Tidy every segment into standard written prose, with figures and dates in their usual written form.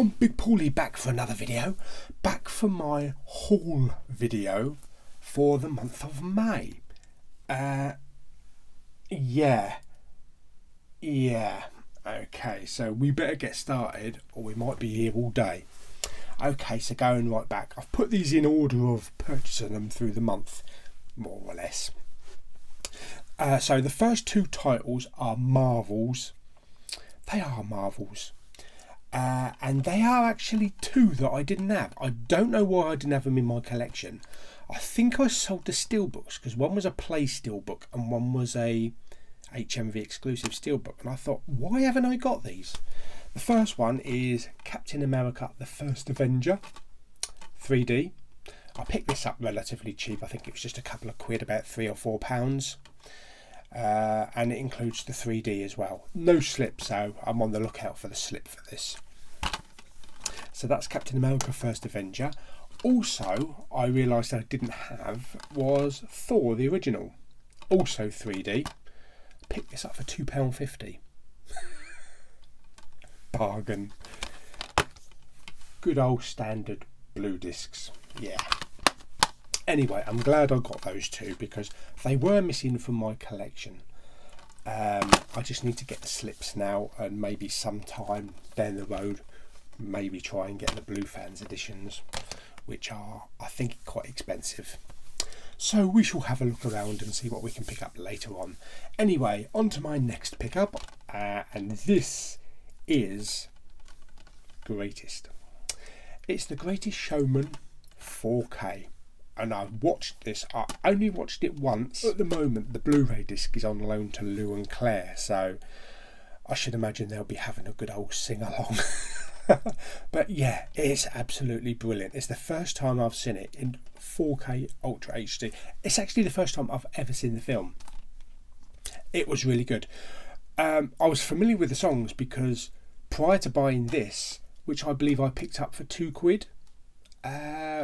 everyone, Big Pauly back for another video, back for my haul video for the month of May. Yeah, okay, so we better get started or we might be here all day. Okay, so going right back, I've put these in order of purchasing them through the month, more or less. So the first two titles are Marvels. They are Marvels. And they are actually two that I didn't have. I don't know why I didn't have them in my collection. I think I sold the steelbooks because one was a Play steelbook and one was a HMV exclusive steelbook. And I thought, why haven't I got these? The first one is Captain America the First Avenger 3D. I picked this up relatively cheap. I think it was just a couple of quid, about £3 or £4. And it includes the 3D as well. No slip, so I'm on the lookout for the slip for this. So that's Captain America First Avenger. Also, I realised I didn't have was Thor the original, also 3D. Picked this up for £2.50. Bargain. Good old standard blue discs. Yeah. Anyway, I'm glad I got those two because they were missing from my collection. I just need to get the slips now and maybe sometime down the road maybe try and get the Blue Fans editions, which are, I think, quite expensive. So we shall have a look around and see what we can pick up later on. Anyway, on to my next pickup, and this is Greatest. It's The Greatest Showman 4K. And I've watched this. I only watched it once. At the moment, the Blu-ray disc is on loan to Lou and Claire, so I should imagine they'll be having a good old sing-along. But yeah, it's absolutely brilliant. It's the first time I've seen it in 4K Ultra HD. It's actually the first time I've ever seen the film. It was really good. I was familiar with the songs because prior to buying this, which I believe I picked up for £2,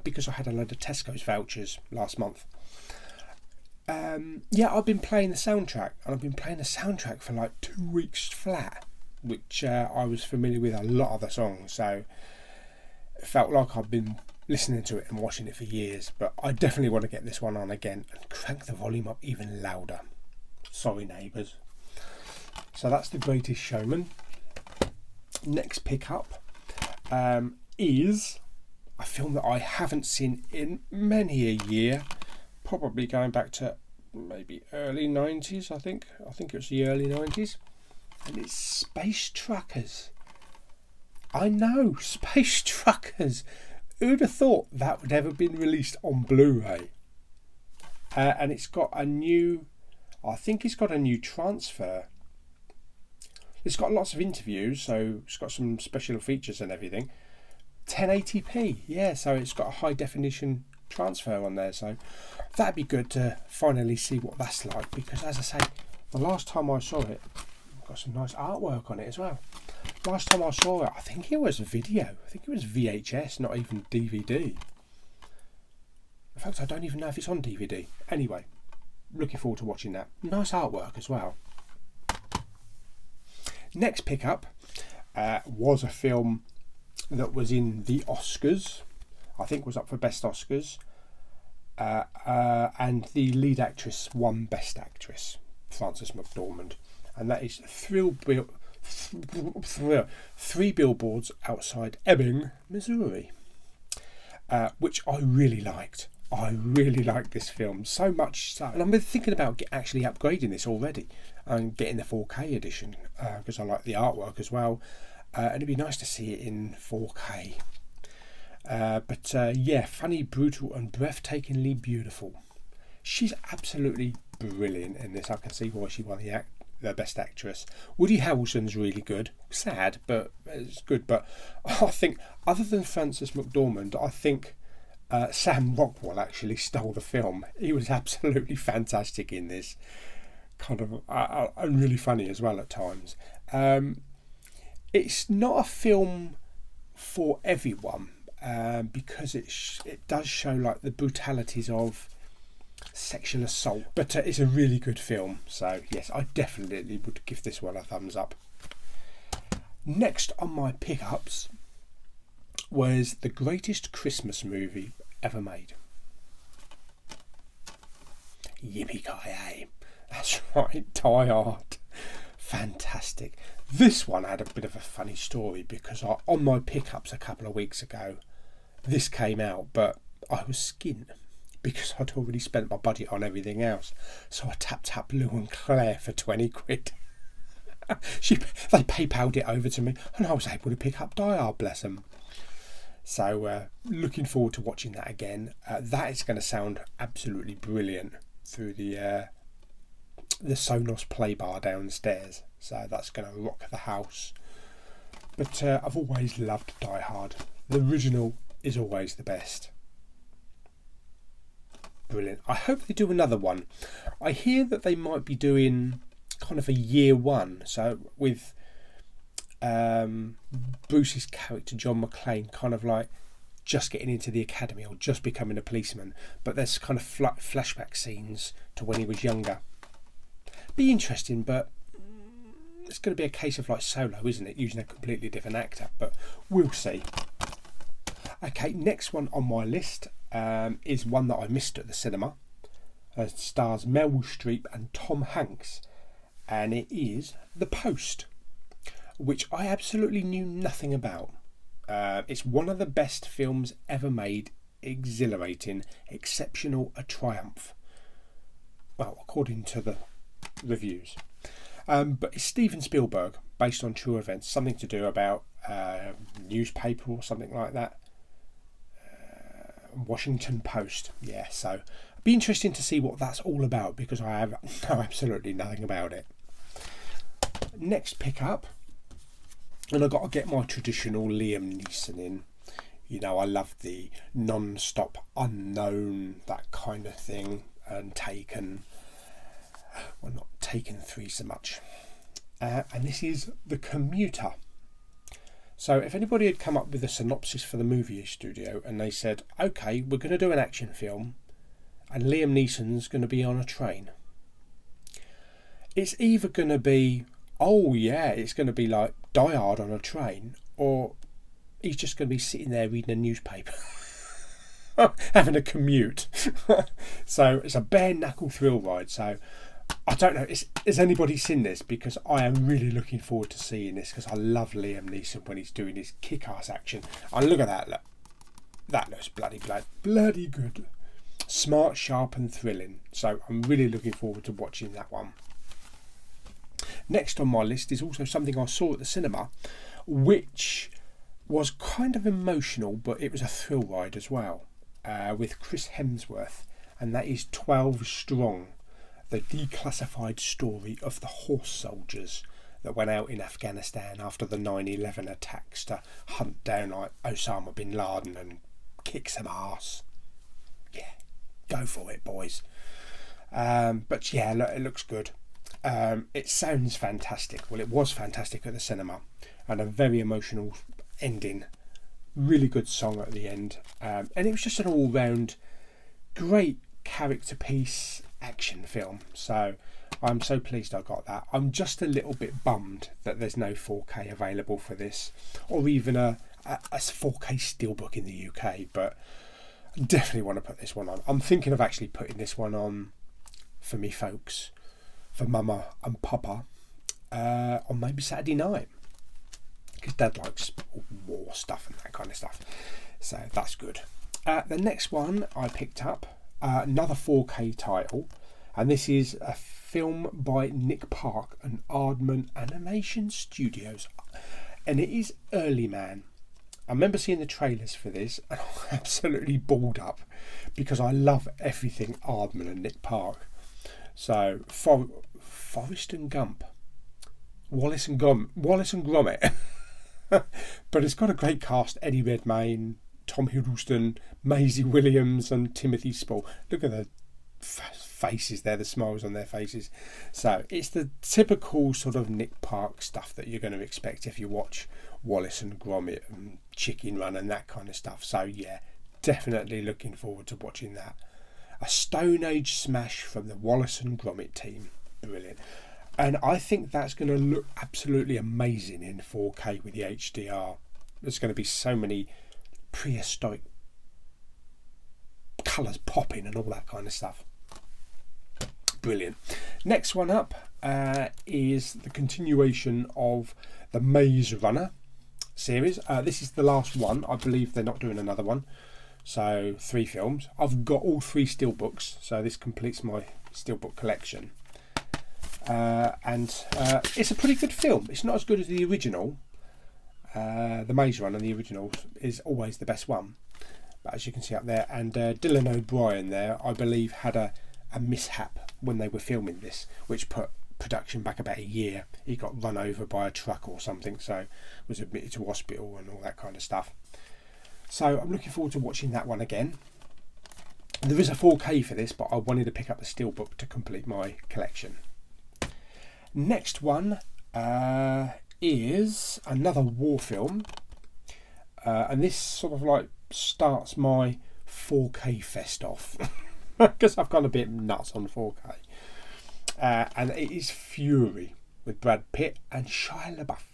because I had a load of Tesco's vouchers last month. Yeah, I've been playing the soundtrack, and I've been playing the soundtrack for like 2 weeks flat, which I was familiar with a lot of the songs, so it felt like I've been listening to it and watching it for years. But I definitely want to get this one on again and crank the volume up even louder. Sorry, neighbours. So that's The Greatest Showman. Next pickup is a film that I haven't seen in many a year, probably going back to maybe early 90s. I think it was the early 90s, and it's Space Truckers. I know, Space Truckers. Who'd have thought that would ever been released on Blu-ray? And it's got a new, I think it's got a new transfer. It's got lots of interviews, so it's got some special features and everything. 1080p, yeah, so it's got a high definition transfer on there, so that'd be good to finally see what that's like, because as I say, the last time I saw it, got some nice artwork on it as well. Last time I saw it, I think it was video, I think it was VHS, not even DVD. In fact, I don't even know if it's on DVD. Anyway, looking forward to watching that. Nice artwork as well. Next pickup was a film that was in the Oscars. I think was up for Best Oscars, and the lead actress won Best Actress, Frances McDormand, and that is Three Billboards Outside Ebbing, Missouri, which I really liked. I really liked this film, so much so, and I'm thinking about actually upgrading this already and getting the 4K edition, because I like the artwork as well. And it'd be nice to see it in 4K. But yeah, funny, brutal and breathtakingly beautiful. She's absolutely brilliant in this. I can see why she won the Best Actress. Woody Harrelson's really good. Sad, but it's good. But I think, other than Frances McDormand, I think Sam Rockwell actually stole the film. He was absolutely fantastic in this. Kind of and really funny as well at times. It's not a film for everyone, because it does show like the brutalities of sexual assault, but it's a really good film, so yes, I definitely would give this one a thumbs up. Next on my pickups was the greatest Christmas movie ever made. Yippee-ki-yay. That's right, Die Hard. Fantastic. This one had a bit of a funny story because on my pickups a couple of weeks ago, this came out, but I was skint because I'd already spent my budget on everything else. So I tapped up Lou and Claire for 20 quid. They PayPal'd it over to me and I was able to pick up Die Hard, bless them. So looking forward to watching that again. That is going to sound absolutely brilliant through the Sonos play bar downstairs. So that's going to rock the house. But I've always loved Die Hard. The original is always the best. Brilliant. I hope they do another one. I hear that they might be doing kind of a year one. So with Bruce's character John McClane kind of like just getting into the academy or just becoming a policeman, but there's kind of flashback scenes to when he was younger. Be interesting, but it's going to be a case of like Solo, isn't it, using a completely different actor, but we'll see. Okay, next one on my list is one that I missed at the cinema. It stars Meryl Streep and Tom Hanks, and it is The Post, which I absolutely knew nothing about. It's one of the best films ever made, exhilarating, exceptional, a triumph. Well, according to the reviews. But it's Steven Spielberg, based on true events, something to do about newspaper or something like that. Washington Post, yeah, so it'd be interesting to see what that's all about because I have know absolutely nothing about it. Next pickup, and I've got to get my traditional Liam Neeson in. You know, I love the non-stop unknown, that kind of thing, and Taken. Well, not Taken 3 so much. And this is The Commuter. So if anybody had come up with a synopsis for the movie studio and they said, okay, we're going to do an action film and Liam Neeson's going to be on a train, it's either going to be, oh yeah, it's going to be like Die Hard on a train, or he's just going to be sitting there reading a newspaper. Having a commute. So it's a bare knuckle thrill ride. So I don't know, has anybody seen this? Because I am really looking forward to seeing this because I love Liam Neeson when he's doing his kick-ass action. And look at that, look. That looks bloody good. Smart, sharp and thrilling. So I'm really looking forward to watching that one. Next on my list is also something I saw at the cinema, which was kind of emotional, but it was a thrill ride as well, with Chris Hemsworth, and that is 12 Strong, the declassified story of the horse soldiers that went out in Afghanistan after the 9/11 attacks to hunt down like Osama bin Laden and kick some arse. Yeah, go for it, boys. But yeah, look, it looks good. It sounds fantastic. Well, it was fantastic at the cinema, and a very emotional ending. Really good song at the end, and it was just an all-round great character piece action film. So I'm so pleased I got that. I'm just a little bit bummed that there's no 4K available for this, or even a 4K steelbook in the UK, but I definitely want to put this one on. I'm thinking of actually putting this one on for me folks, for Mama and Papa, on maybe Saturday night, because Dad likes war stuff and that kind of stuff, so that's good. The next one I picked up, another 4K title, and this is a film by Nick Park and Aardman Animation Studios, and it is Early Man. I remember seeing the trailers for this and I absolutely balled up because I love everything Aardman and Nick Park. So Forrest and Gump, Wallace and Gromit. But it's got a great cast: Eddie Redmayne, Tom Hiddleston, Maisie Williams and Timothy Spall. Look at the faces there, the smiles on their faces. So it's the typical sort of Nick Park stuff that you're going to expect if you watch Wallace and Gromit and Chicken Run and that kind of stuff. So yeah, definitely looking forward to watching that. A Stone Age smash from the Wallace and Gromit team. Brilliant. And I think that's going to look absolutely amazing in 4K with the HDR. There's going to be so many prehistoric colours popping and all that kind of stuff. Brilliant. Next one up is the continuation of the Maze Runner series. This is the last one. I believe they're not doing another one. So 3 films. I've got all 3 steelbooks, so this completes my steelbook collection. And it's a pretty good film. It's not as good as the original. The Maze Runner, the original, is always the best one. But as you can see up there, and Dylan O'Brien there, I believe, had a mishap when they were filming this, which put production back about a year. He got run over by a truck or something, so was admitted to hospital and all that kind of stuff. So I'm looking forward to watching that one again. There is a 4K for this, but I wanted to pick up the steelbook to complete my collection. Next one is another war film, and this sort of like starts my 4K fest off because I've gone a bit nuts on 4K, and it is Fury with Brad Pitt and Shia LaBeouf.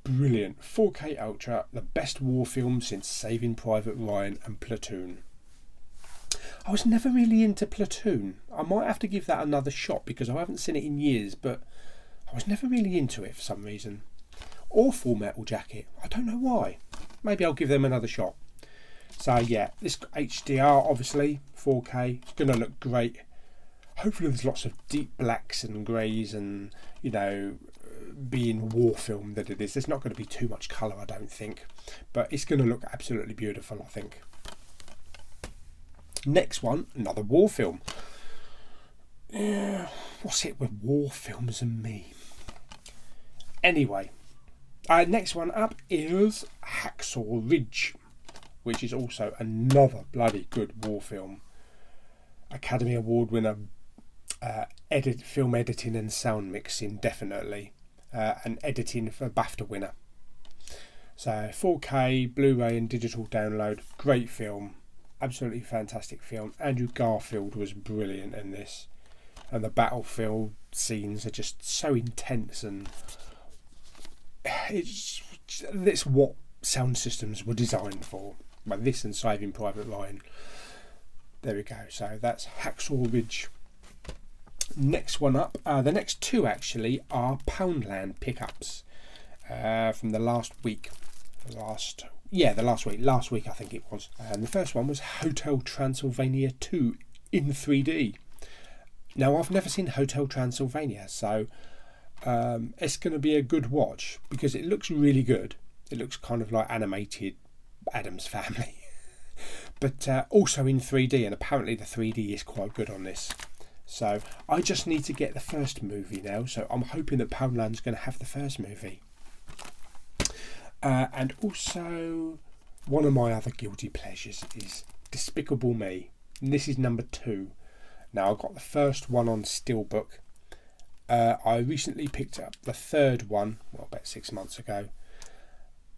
Brilliant. 4K Ultra, the best war film since Saving Private Ryan and Platoon. I was never really into Platoon. I might have to give that another shot because I haven't seen it in years, but I was never really into it for some reason. Or Full Metal Jacket. I don't know why. Maybe I'll give them another shot. So yeah, this HDR, obviously, 4K. It's going to look great. Hopefully there's lots of deep blacks and greys and, you know, being war film that it is. There's not going to be too much colour, I don't think. But it's going to look absolutely beautiful, I think. Next one, another war film. What's it with war films and me? Anyway, next one up is Hacksaw Ridge, which is also another bloody good war film. Academy Award winner, film editing and sound mixing, definitely. And editing for BAFTA winner. So 4K, Blu-ray and digital download, great film. Absolutely fantastic film. Andrew Garfield was brilliant in this, and the battlefield scenes are just so intense, and it's what sound systems were designed for. By this and Saving Private Ryan. There we go. So that's Hacksaw Ridge. Next one up, the next 2 actually are Poundland pickups from the last week. Last week I think it was. And the first one was Hotel Transylvania 2 in 3D. Now I've never seen Hotel Transylvania, so it's going to be a good watch because it looks really good. It looks kind of like animated Addams Family, but also in 3D, and apparently the 3D is quite good on this. So I just need to get the first movie now, so I'm hoping that Poundland's going to have the first movie. And also, one of my other guilty pleasures is Despicable Me. And this is number 2. Now, I got the first one on Steelbook. I recently picked up the third one, well, about 6 months ago,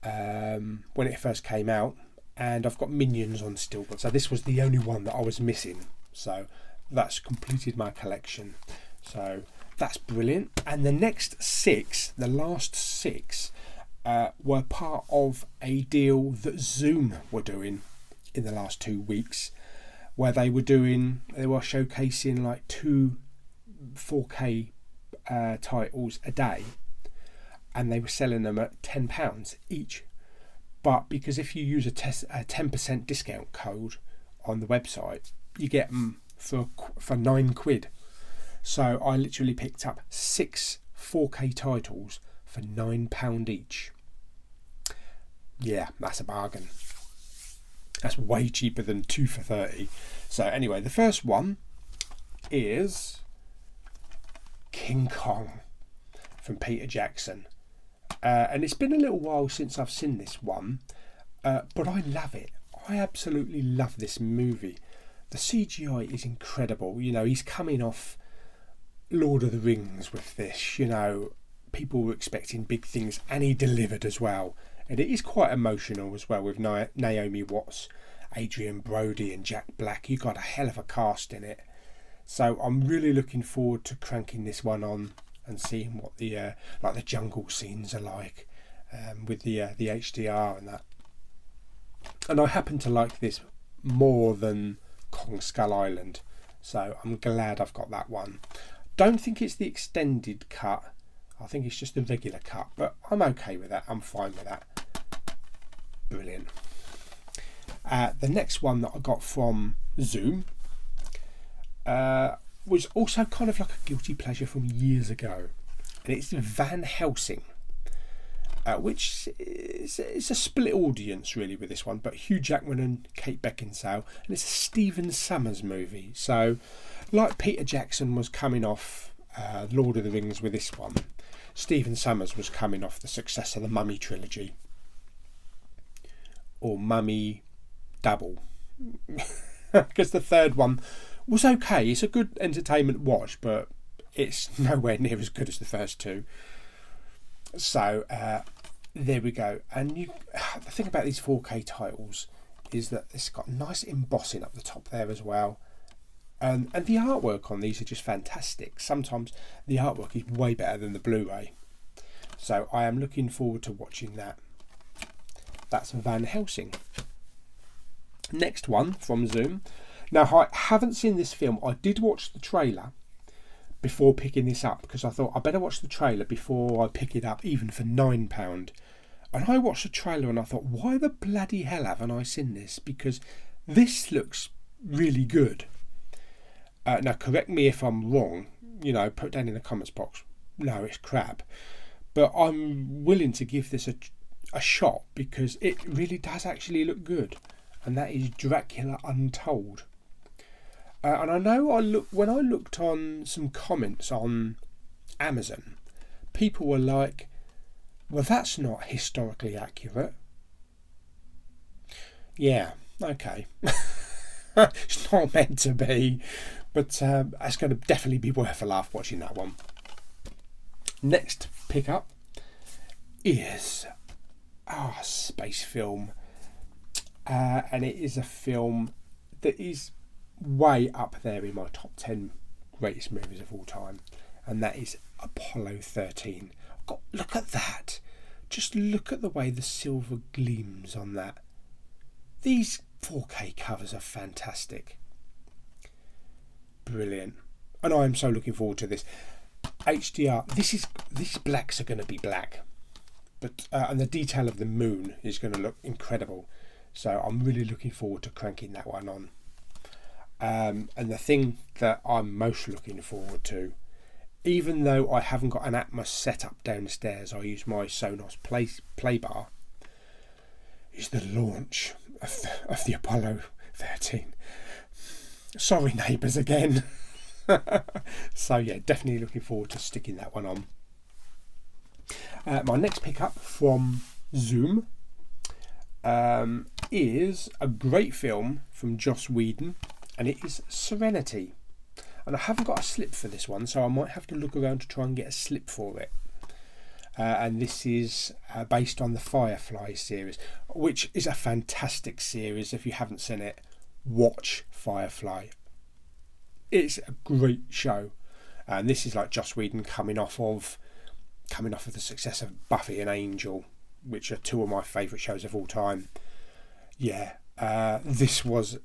when it first came out. And I've got Minions on Steelbook. So this was the only one that I was missing. So that's completed my collection. So that's brilliant. And the next 6, the last 6, were part of a deal that Zoom were doing in the last 2 weeks, where they were showcasing like 2 4K titles a day, and they were selling them at £10 each. But because if you use a 10% discount code on the website, you get them for £9. So I literally picked up 6 4K titles for £9 each. Yeah, that's a bargain. That's way cheaper than 2 for 30. So anyway, the first one is King Kong from Peter Jackson. And it's been a little while since I've seen this one, but I love it. I absolutely love this movie. The CGI is incredible. You know, he's coming off Lord of the Rings with this. You know, people were expecting big things, and he delivered as well. And it is quite emotional as well with Naomi Watts, Adrian Brody and Jack Black. You got a hell of a cast in it. So I'm really looking forward to cranking this one on and seeing what the like the jungle scenes are like with the HDR and that. And I happen to like this more than Kong Skull Island, so I'm glad I've got that one. Don't think it's the extended cut, I think it's just the regular cut, but I'm okay with that, I'm fine with that. Brilliant. The next one that I got from Zoom was also kind of like a guilty pleasure from years ago, and it's Van Helsing, which is a split audience really with this one, but Hugh Jackman and Kate Beckinsale, and it's a Stephen Sommers movie. So like Peter Jackson was coming off Lord of the Rings with this one, Stephen Sommers was coming off the success of the Mummy trilogy, or Mummy Double, because the third one was okay. It's a good entertainment watch, but it's nowhere near as good as the first two. So there we go. And the thing about these 4K titles is that it's got nice embossing up the top there as well, and the artwork on these are just fantastic. Sometimes the artwork is way better than the Blu-ray, so I am looking forward to watching that. That's Van Helsing. Next one from Zoom. Now, I haven't seen this film. I did watch the trailer before picking this up, because I thought I better watch the trailer before I pick it up, even for £9. And I watched the trailer and I thought, why the bloody hell haven't I seen this? Because this looks really good. Now, correct me if I'm wrong, you know, put down in the comments box, no, it's crap. But I'm willing to give this a shot, because it really does actually look good. And that is Dracula Untold. And I know when I looked on some comments on Amazon, people were like, well, that's not historically accurate. Yeah, okay. It's not meant to be, but it's going to definitely be worth a laugh watching that one. Next pickup is a space film. And it is a film that is way up there in my top 10 greatest movies of all time, and that is Apollo 13. God, look at that. Just look at the way the silver gleams on that. These 4K covers are fantastic. Brilliant. And I am so looking forward to this. HDR, these blacks are going to be black, but and the detail of the moon is going to look incredible. So I'm really looking forward to cranking that one on. And the thing that I'm most looking forward to, even though I haven't got an Atmos set up downstairs, I use my Sonos play bar, is the launch of the Apollo 13. Sorry, neighbours, again. So yeah, definitely looking forward to sticking that one on. My next pickup from Zoom is a great film from Joss Whedon, and it is Serenity. And I haven't got a slip for this one, so I might have to look around to try and get a slip for it. And this is based on the Firefly series, which is a fantastic series. If you haven't seen it, watch Firefly. It's a great show, and this is like Joss Whedon coming off of the success of Buffy and Angel, which are two of my favourite shows of all time. Yeah, this was,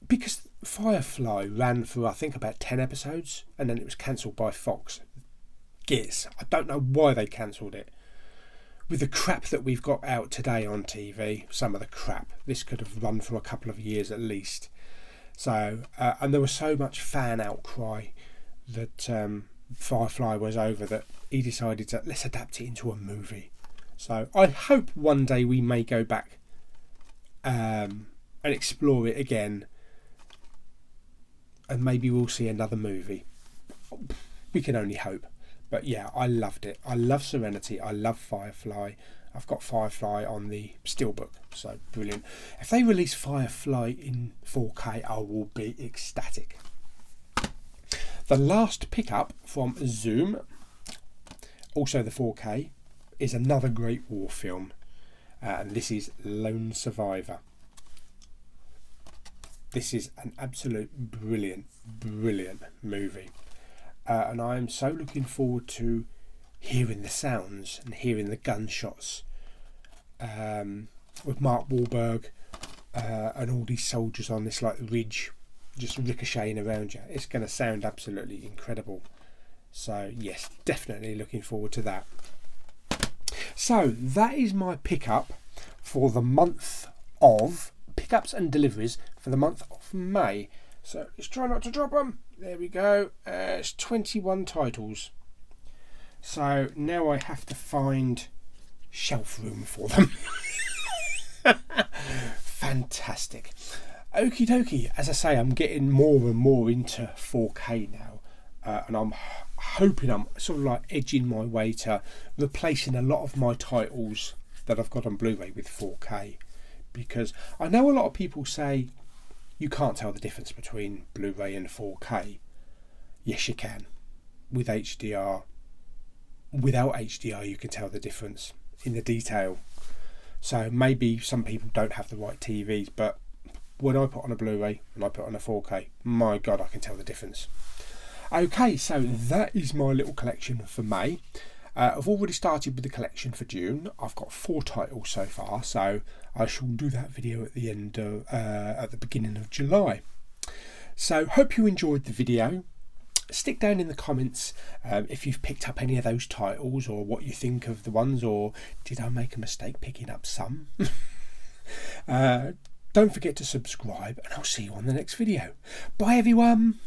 because Firefly ran for I think about 10 episodes, and then it was cancelled by Fox. I don't know why they cancelled it. With the crap that we've got out today on TV, some of the crap, this could have run for a couple of years at least. So, and there was so much fan outcry that Firefly was over, that he decided to let's adapt it into a movie. So I hope one day we may go back and explore it again, and maybe we'll see another movie. We can only hope. But yeah, I loved it. I love Serenity. I love Firefly. I've got Firefly on the Steelbook, so brilliant. If they release Firefly in 4K, I will be ecstatic. The last pickup from Zoom, also the 4K, is another great war film, and this is Lone Survivor. This is an absolute brilliant movie, and I am so looking forward to hearing the sounds and hearing the gunshots with Mark Wahlberg and all these soldiers on this like ridge just ricocheting around you. It's going to sound absolutely incredible. So yes, definitely looking forward to that. So that is my pickup for the month of pickups and deliveries for the month of May. So let's try not to drop them. There we go. It's 21 titles. So now I have to find shelf room for them. Fantastic. Okie dokie. As I say, I'm getting more and more into 4K now, and I'm hoping I'm sort of like edging my way to replacing a lot of my titles that I've got on Blu-ray with 4K, because I know a lot of people say you can't tell the difference between Blu-ray and 4K. Yes, you can. With HDR, without HDR, you can tell the difference in the detail. So maybe some people don't have the right TVs, but when I put on a Blu-ray and I put on a 4K, my God, I can tell the difference. Okay, so that is my little collection for May. I've already started with the collection for June. I've got 4 titles so far, so I shall do that video at the end of, at the beginning of July. So hope you enjoyed the video. Stick down in the comments if you've picked up any of those titles, or what you think of the ones, or did I make a mistake picking up some? Don't forget to subscribe, and I'll see you on the next video. Bye everyone.